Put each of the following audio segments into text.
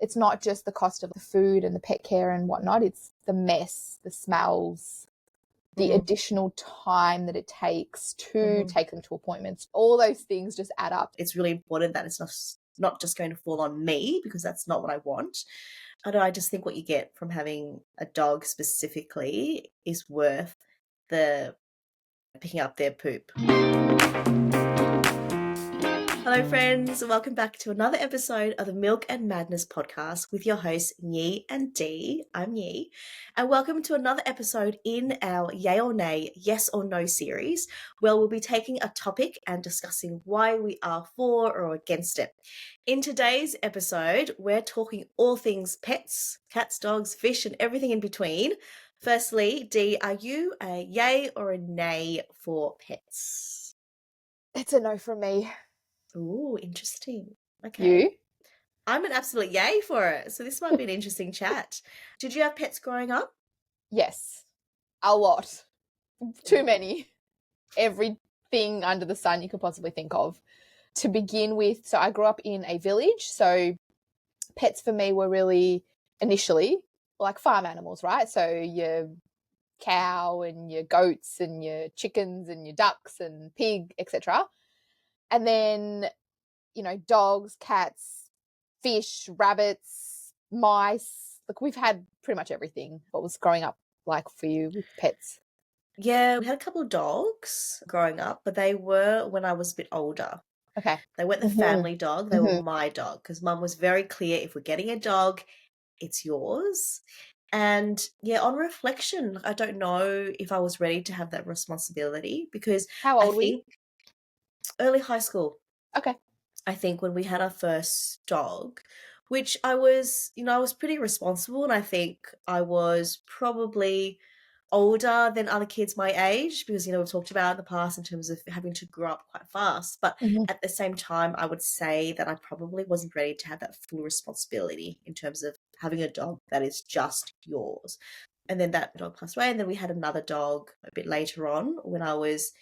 it's not just the cost of the food and the pet care and whatnot. It's the mess, the smells, the additional time that it takes to take them to appointments. All those things just add up. It's really important that it's not just going to fall on me, because that's not what I want. I just think what you get from having a dog specifically is worth the picking up their poop. Hello friends, welcome back to another episode of the Milk and Madness podcast with your hosts Nyi and Dee. I'm Nyi, and welcome to another episode in our Yay or Nay, Yes or No series, where we'll be taking a topic and discussing why we are for or against it. In today's episode, we're talking all things pets, cats, dogs, fish, and everything in between. Firstly, Dee, are you a yay or a nay for pets? It's a no from me. Ooh, interesting. Okay. You? I'm an absolute yay for it. So this might be an interesting chat. Did you have pets growing up? Yes. A lot. Too many. Everything under the sun you could possibly think of. To begin with, so I grew up in a village, so pets for me were really initially like farm animals, right? So your cow and your goats and your chickens and your ducks and pig, etc. And then, dogs, cats, fish, rabbits, mice. Look, we've had pretty much everything. What was growing up like for you with pets? Yeah, we had a couple of dogs growing up, but they were when I was a bit older. Okay. They weren't the family dog, they were my dog, because Mum was very clear, if we're getting a dog, it's yours. And yeah, on reflection, I don't know if I was ready to have that responsibility, because How old were you? Early high school. Okay. I think when we had our first dog, which I was pretty responsible, and I think I was probably older than other kids my age, because we've talked about in the past in terms of having to grow up quite fast, but at the same time I would say that I probably wasn't ready to have that full responsibility in terms of having a dog that is just yours. And then that dog passed away, and then we had another dog a bit later on when I was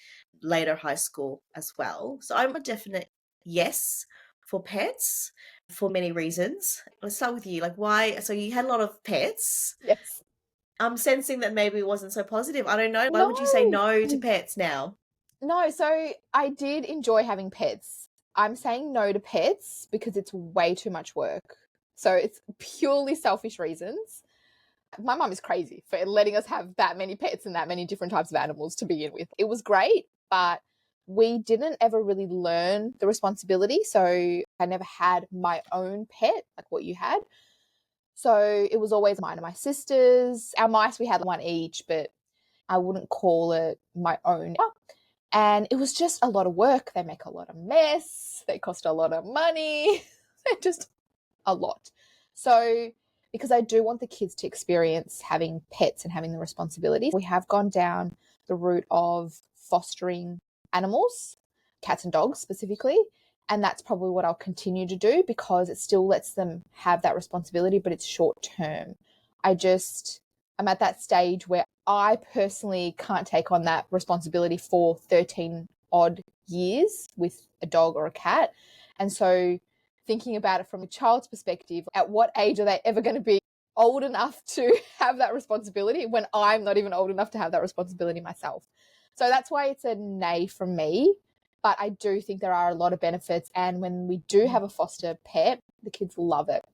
later high school as well. So I'm a definite yes for pets for many reasons. Let's start with you. Like, why? So you had a lot of pets. Yes. I'm sensing that maybe it wasn't so positive. I don't know. Why would you say no to pets now? No, so I did enjoy having pets. I'm saying no to pets because it's way too much work. So it's purely selfish reasons. My mum is crazy for letting us have that many pets and that many different types of animals to begin with. It was great, but we didn't ever really learn the responsibility. So I never had my own pet like what you had. So it was always mine and my sister's. Our mice, we had one each, but I wouldn't call it my own. And it was just a lot of work. They make a lot of mess. They cost a lot of money. They're just a lot. So because I do want the kids to experience having pets and having the responsibility, we have gone down the route of fostering animals, cats and dogs specifically. And that's probably what I'll continue to do because it still lets them have that responsibility, but it's short term. I'm at that stage where I personally can't take on that responsibility for 13 odd years with a dog or a cat. And so thinking about it from a child's perspective, at what age are they ever going to be old enough to have that responsibility when I'm not even old enough to have that responsibility myself? So that's why it's a nay from me. But I do think there are a lot of benefits. And when we do have a foster pet, the kids love it.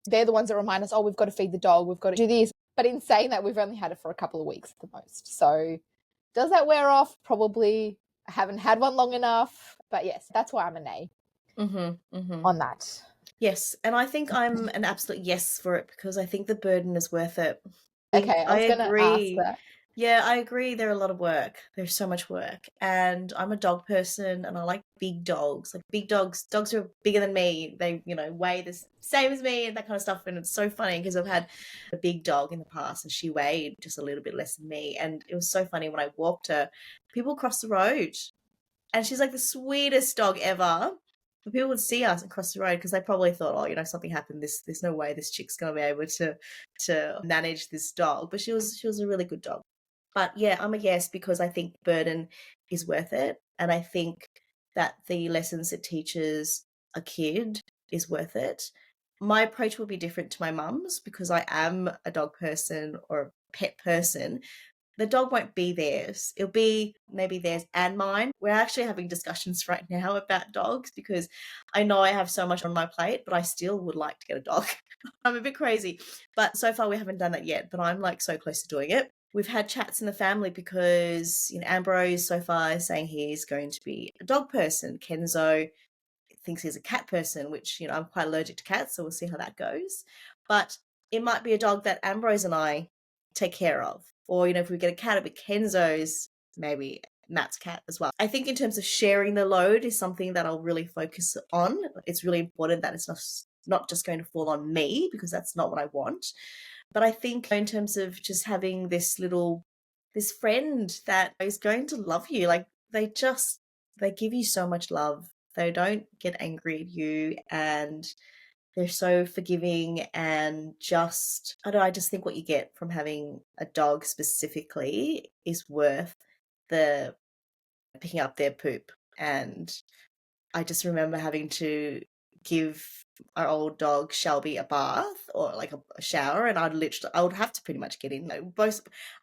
They're the ones that remind us, oh, we've got to feed the dog, we've got to do this. But in saying that, we've only had it for a couple of weeks at the most. So does that wear off? Probably. I haven't had one long enough. But yes, that's why I'm a nay on that. Yes, and I think I'm an absolute yes for it because I think the burden is worth it. Okay, I was going to ask that. Yeah, I agree. They're a lot of work. There's so much work. And I'm a dog person and I like big dogs. Like big dogs, dogs who are bigger than me. They, weigh the same as me and that kind of stuff. And it's so funny because I've had a big dog in the past and she weighed just a little bit less than me. And it was so funny when I walked her, people crossed the road and she's like the sweetest dog ever. But people would see us and cross the road because they probably thought, oh, something happened. There's no way this chick's going to be able to manage this dog. But she was a really good dog. But yeah, I'm a yes because I think burden is worth it. And I think that the lessons it teaches a kid is worth it. my approach will be different to my mum's because I am a dog person or a pet person. The dog won't be theirs. It'll be maybe theirs and mine. We're actually having discussions right now about dogs because I know I have so much on my plate, but I still would like to get a dog. I'm a bit crazy, but so far we haven't done that yet, but I'm like so close to doing it. We've had chats in the family because, Ambrose so far is saying he's going to be a dog person. Kenzo thinks he's a cat person, which, I'm quite allergic to cats, so we'll see how that goes. But it might be a dog that Ambrose and I take care of. Or, if we get a cat, it'll be Kenzo's, maybe Matt's cat as well. I think in terms of sharing the load is something that I'll really focus on. It's really important that it's not just going to fall on me because that's not what I want. But I think in terms of just having this friend that is going to love you, like they give you so much love. They don't get angry at you and they're so forgiving and just, I just think what you get from having a dog specifically is worth the picking up their poop. And I just remember having to give our old dog Shelby a bath or like a shower, and I would have to pretty much get in.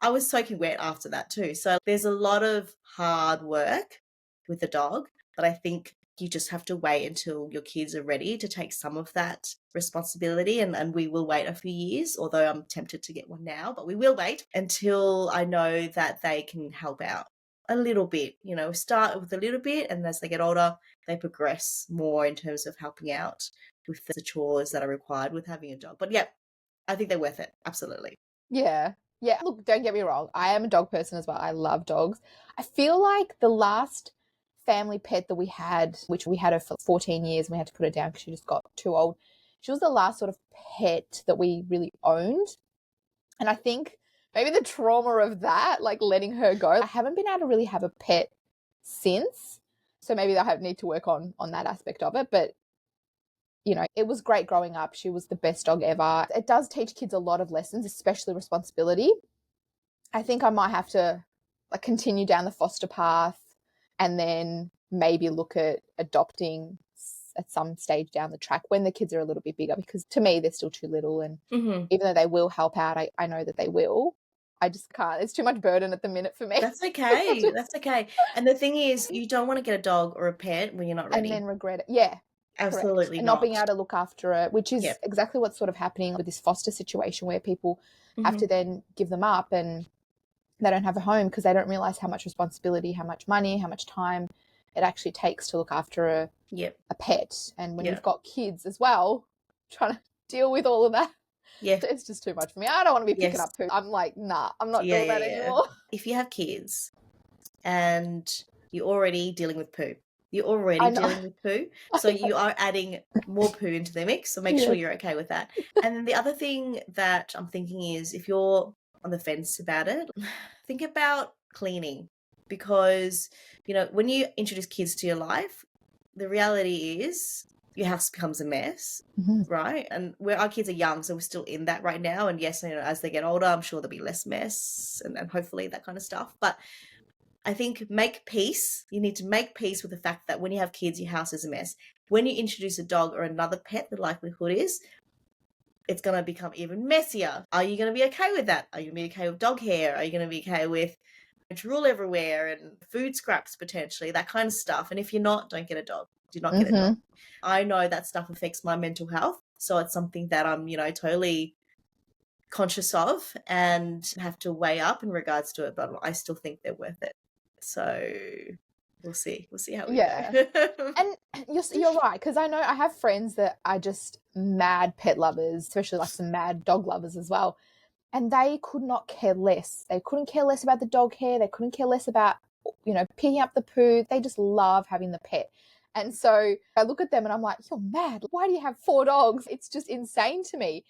I was soaking wet after that too. So there's a lot of hard work with the dog, but I think you just have to wait until your kids are ready to take some of that responsibility, and we will wait a few years, although I'm tempted to get one now, but we will wait until I know that they can help out a little bit. Start with a little bit, and as they get older, they progress more in terms of helping out with the chores that are required with having a dog. But yeah, I think they're worth it. Absolutely. Yeah. Yeah. Look, don't get me wrong. I am a dog person as well. I love dogs. I feel like the last family pet that we had, which we had her for 14 years and we had to put her down because she just got too old. She was the last sort of pet that we really owned. And I think maybe the trauma of that, like letting her go, I haven't been able to really have a pet since. So maybe I need to work on that aspect of it. But it was great growing up. She was the best dog ever. It does teach kids a lot of lessons, especially responsibility. I think I might have to continue down the foster path and then maybe look at adopting at some stage down the track when the kids are a little bit bigger, because to me, they're still too little. And even though they will help out, I know that they will. I just can't. It's too much burden at the minute for me. That's okay. That's okay. And the thing is, you don't want to get a dog or a pet when you're not ready. And then regret it. Yeah. Absolutely and not. not being able to look after it, which is exactly what's sort of happening with this foster situation where people have to then give them up and they don't have a home because they don't realize how much responsibility, how much money, how much time it actually takes to look after a pet. And when you've got kids as well, trying to deal with all of that, it's just too much for me. I don't want to be picking up poo. I'm like, nah, I'm not doing that anymore. If you have kids and you're already dealing with poo, so you are adding more poo into the mix, so make sure you're okay with that. And then the other thing that I'm thinking is, if you're on the fence about it, think about cleaning, because when you introduce kids to your life, the reality is your house becomes a mess, right? And our kids are young, so we're still in that right now. And yes, as they get older, I'm sure there'll be less mess and hopefully that kind of stuff. But I think make peace. You need to make peace with the fact that when you have kids, your house is a mess. When you introduce a dog or another pet, the likelihood is it's going to become even messier. Are you going to be okay with that? Are you going to be okay with dog hair? Are you going to be okay with drool everywhere and food scraps potentially, that kind of stuff? And if you're not, don't get a dog. Do not get a dog. I know that stuff affects my mental health, so it's something that I'm, totally conscious of and have to weigh up in regards to it, but I still think they're worth it. So we'll see how we go. And you're right, because I know I have friends that are just mad pet lovers, especially like some mad dog lovers as well. And they could not care less. They couldn't care less about the dog hair. They couldn't care less about, picking up the poo. They just love having the pet. And so I look at them and I'm like, you're mad. Why do you have 4 dogs? It's just insane to me.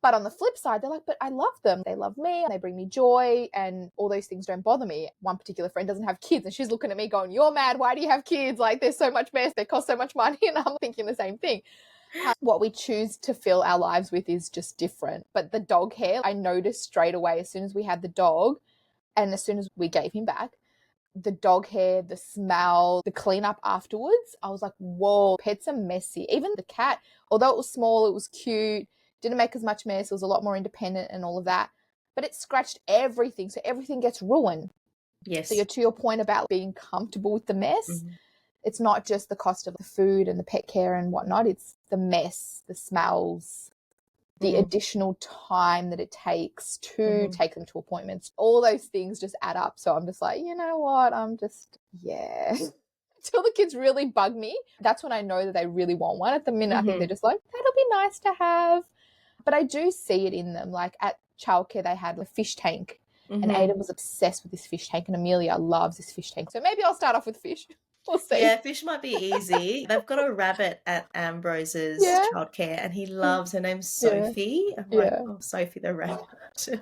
But on the flip side, they're like, but I love them. They love me. They bring me joy, and all those things don't bother me. One particular friend doesn't have kids, and she's looking at me going, you're mad. Why do you have kids? Like, there's so much mess. They cost so much money. And I'm thinking the same thing. What we choose to fill our lives with is just different. But the dog hair, I noticed straight away as soon as we had the dog and as soon as we gave him back, the dog hair, the smell, the cleanup afterwards. I was like, whoa, pets are messy. Even the cat, although it was small, it was cute, didn't make as much mess, it was a lot more independent and all of that. But it scratched everything, so everything gets ruined. So Yes. you're to your point about being comfortable with the mess. Mhm. It's not just the cost of the food and the pet care and whatnot, it's the mess, the smells, the Mhm. additional time that it takes to Mhm. take them to appointments. All those things just add up. So I'm just like, you know what? Yeah. Until the kids really bug me, that's when I know that they really want one. At the minute, I think they're Mhm. just like, that'll be nice to have. But I do see it in them. Like at childcare, they had a fish tank, and Mhm. Aiden was obsessed with this fish tank, and Amelia loves this fish tank. So maybe I'll start off with fish. We'll see. Yeah, fish might be easy. They've got a rabbit at Ambrose's Yeah. childcare, and he loves, her name's Yeah. Sophie. I'm like, Yeah. oh, Sophie the rabbit. So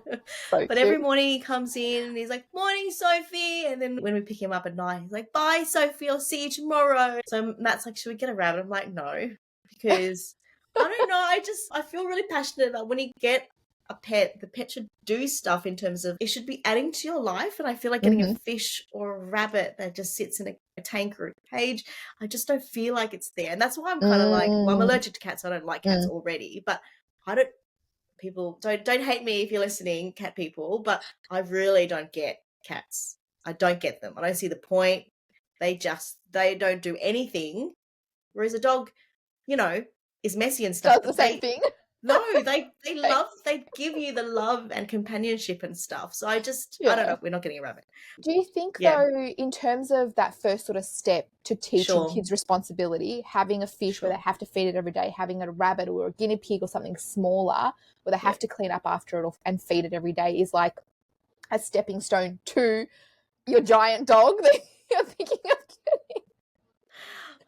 But every cute. morning he comes in and he's like, morning, Sophie. And then when we pick him up at night, he's like, bye, Sophie, I'll see you tomorrow. So Matt's like, should we get a rabbit? I'm like, no, because I don't know. I feel really passionate about when you get a pet, the pet should do stuff in terms of it should be adding to your life. And I feel like getting a Mm-hmm. fish or a rabbit that just sits in a tank or a cage, I just don't feel like it's there. And that's why I'm kind of like, well, I'm Mm, allergic to cats. So I don't like cats mm. already, but I don't, people don't hate me if you're listening, cat people, but I really don't get cats. I don't get them. I don't see the point. They don't do anything. Whereas a dog, you know, is messy and stuff, Does the but same thing. no, they Okay. love, they give you the love and companionship and stuff. So I don't Yeah. know, we're not getting a rabbit. Do you think, Yeah, though, in terms of that first sort of step to teaching sure, kids responsibility, having a fish where they sure. have to feed it every day, having a rabbit or a guinea pig or something smaller where they Yeah. have to clean up after it and feed it every day is like a stepping stone to your giant dog that you're thinking of getting?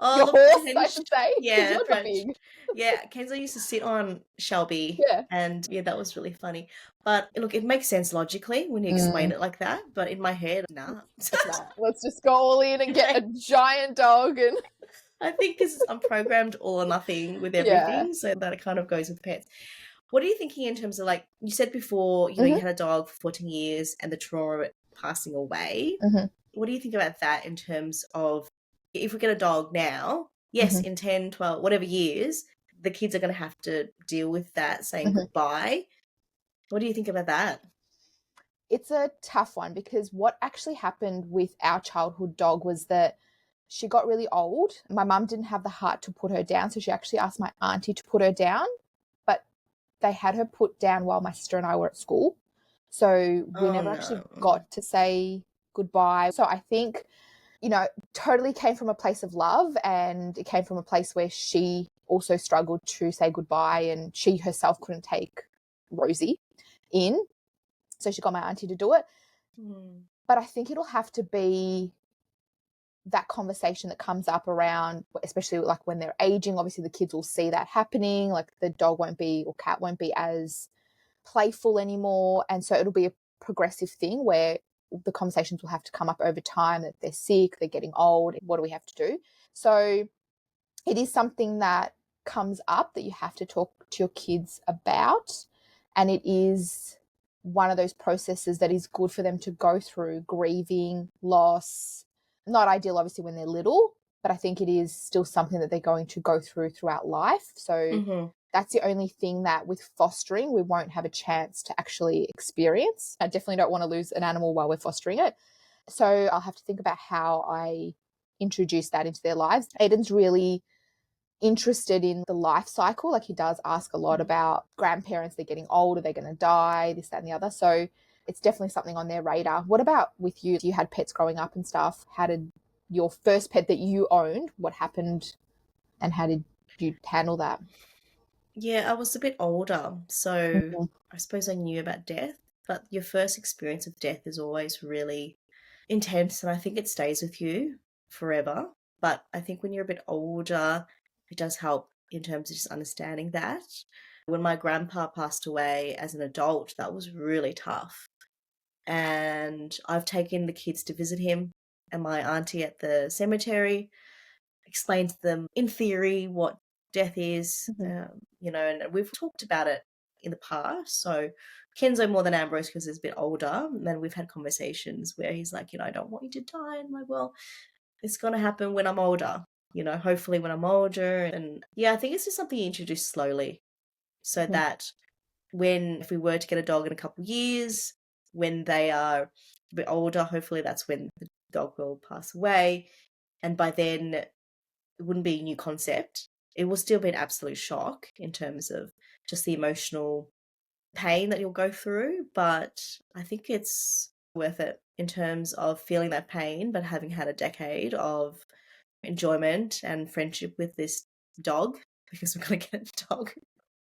Oh, Your look, horse, I French. should say, because Yeah, yours are French. big. Yeah, Kenzo used to sit on Shelby, Yeah. and yeah, that was really funny. But look, it makes sense logically when you explain Mm. it like that. But in my head, nah. It's not. Let's just go all in and get a Like, giant dog and I think because I'm programmed all or nothing with yeah. everything, so that it kind of goes with pets. What are you thinking in terms of, like, you said before, you Hmm. had a dog for 14 years and the trauma of it passing away. Hmm. What do you think about that in terms of if we get a dog now, yes, Hmm. in 10, 12, whatever years, the kids are going to have to deal with that, saying Hmm. goodbye. What do you think about that? It's a tough one because what actually happened with our childhood dog was that she got really old. My mum didn't have the heart to put her down, so she actually asked my auntie to put her down, but they had her put down while my sister and I were at school. So we Oh, never actually no. got to say goodbye. So I think, totally came from a place of love, and it came from a place where she also struggled to say goodbye, and she herself couldn't take Rosie in. So she got my auntie to do it. Mm. But I think it'll have to be that conversation that comes up around, especially like when they're aging. Obviously, the kids will see that happening. Like the dog won't be, or cat won't be as playful anymore. And so it'll be a progressive thing where the conversations will have to come up over time that they're sick, they're getting old. What do we have to do? So it is something that comes up that you have to talk to your kids about. And it is one of those processes that is good for them to go through: grieving, loss. Not ideal, obviously, when they're little, but I think it is still something that they're going to go through throughout life. So Mm-hmm. that's the only thing that with fostering, we won't have a chance to actually experience. I definitely don't want to lose an animal while we're fostering it. So I'll have to think about how I introduce that into their lives. Aiden's really interested in the life cycle. Like he does ask a lot about grandparents, they're getting old, are they going to die, this, that, and the other. So it's definitely something on their radar. What about with you? You had pets growing up and stuff. How did your first pet that you owned, what happened and how did you handle that? Yeah, I was a bit older, so Mhm. I suppose I knew about death, but your first experience of death is always really intense, and I think it stays with you forever. But I think when you're a bit older, it does help in terms of just understanding that. When my grandpa passed away as an adult, that was really tough. And I've taken the kids to visit him and my auntie at the cemetery, explained to them in theory what death is, Mhm. and we've talked about it in the past. So Kenzo more than Ambrose because he's a bit older. And then we've had conversations where he's like, I don't want you to die. And I'm like, well, it's going to happen when I'm older, hopefully when I'm older. And yeah, I think it's just something you introduce slowly so that if we were to get a dog in a couple of years, when they are a bit older, hopefully that's when the dog will pass away. And by then, it wouldn't be a new concept. It will still be an absolute shock in terms of just the emotional pain that you'll go through. But I think it's worth it in terms of feeling that pain, but having had a decade of enjoyment and friendship with this dog, because we're going to get a dog.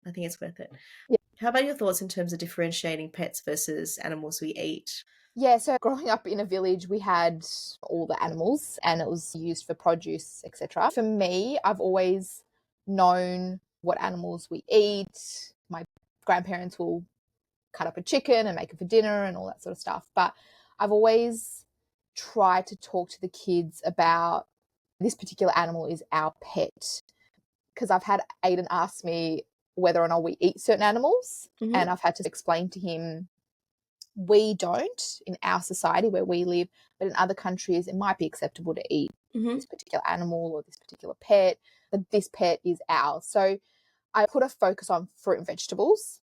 I think it's worth it. Yeah. How about your thoughts in terms of differentiating pets versus animals we eat? Yeah, so growing up in a village, we had all the animals and it was used for produce, etc. For me, I've always known what animals we eat. My grandparents will cut up a chicken and make it for dinner and all that sort of stuff. But I've always tried to talk to the kids about this particular animal is our pet. Because I've had Aiden ask me whether or not we eat certain animals, and I've had to explain to him we don't in our society where we live, but in other countries it might be acceptable to eat this particular animal or this particular pet, but this pet is ours. So I put a focus on fruit and vegetables,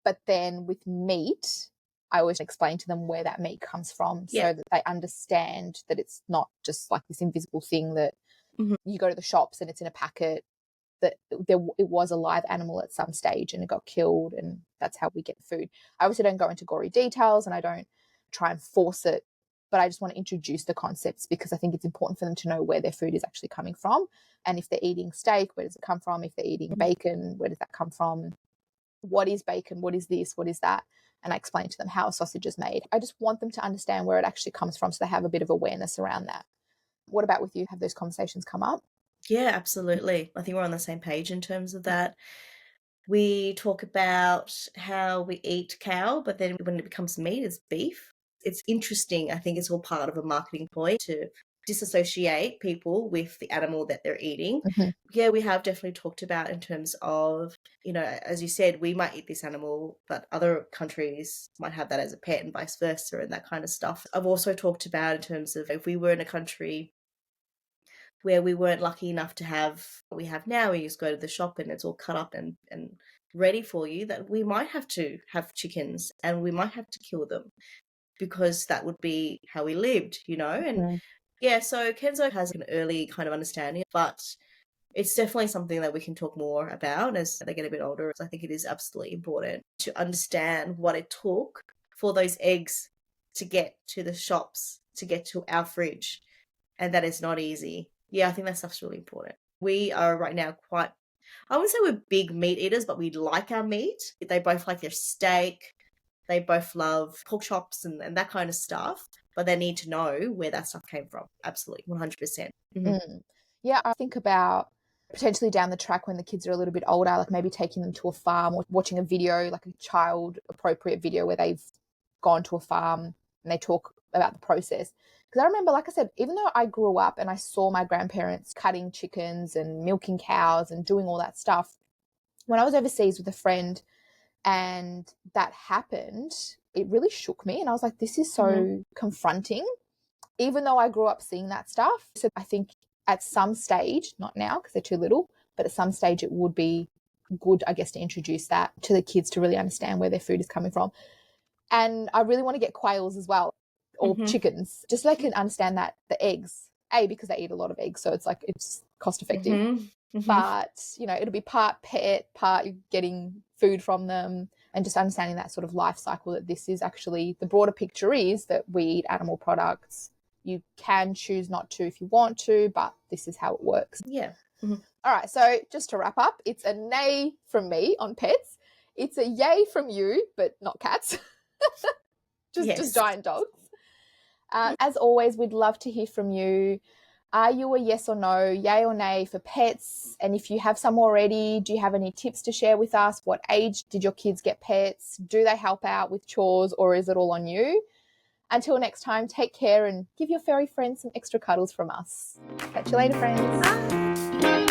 but then with meat, I always explain to them where that meat comes from so that they understand that it's not just like this invisible thing that you go to the shops and it's in a packet, that it was a live animal at some stage and it got killed, and that's how we get the food. I obviously don't go into gory details and I don't try and force it, but I just want to introduce the concepts because I think it's important for them to know where their food is actually coming from. And if they're eating steak, where does it come from? If they're eating bacon, where does that come from? What is bacon? What is this? What is that? And I explain to them how a sausage is made. I just want them to understand where it actually comes from so they have a bit of awareness around that. What about with you? Have those conversations come up? Yeah, absolutely. I think we're on the same page in terms of that. We talk about how we eat cow, but then when it becomes meat, it's beef. It's interesting. I think it's all part of a marketing point to disassociate people with the animal that they're eating. Yeah, we have definitely talked about in terms of, as you said, we might eat this animal, but other countries might have that as a pet and vice versa and that kind of stuff. I've also talked about in terms of if we were in a country where we weren't lucky enough to have what we have now, where you just go to the shop and it's all cut up and ready for you, that we might have to have chickens and we might have to kill them because that would be how we lived, And yeah, so Kenzo has an early kind of understanding, but it's definitely something that we can talk more about as they get a bit older. I think it is absolutely important to understand what it took for those eggs to get to the shops, to get to our fridge, and that is not easy. Yeah, I think that stuff's really important. We are right now I wouldn't say we're big meat eaters, but we like our meat. They both like their steak. They both love pork chops and that kind of stuff, but they need to know where that stuff came from. Absolutely, 100%. Yeah, I think about potentially down the track when the kids are a little bit older, like maybe taking them to a farm or watching a video, like a child appropriate video where they've gone to a farm and they talk about the process. Because I remember, like I said, even though I grew up and I saw my grandparents cutting chickens and milking cows and doing all that stuff, when I was overseas with a friend and that happened, it really shook me. And I was like, this is so confronting, even though I grew up seeing that stuff. So I think at some stage, not now because they're too little, but at some stage it would be good, I guess, to introduce that to the kids to really understand where their food is coming from. And I really want to get quails as well, or chickens, just so they can understand that the eggs, because they eat a lot of eggs, so it's like it's cost effective. But it'll be part pet, part getting food from them, and just understanding that sort of life cycle, that this is actually the broader picture is that we eat animal products. You can choose not to if you want to, but this is how it works. Yeah. All right, so just to wrap up, it's a nay from me on pets. It's a yay from you, but not cats. just giant dogs. As always, we'd love to hear from you. Are you a yes or no, yay or nay for pets? And if you have some already, do you have any tips to share with us? What age did your kids get pets? Do they help out with chores, or is it all on you? Until next time, take care and give your furry friends some extra cuddles from us. Catch you later, friends. Bye.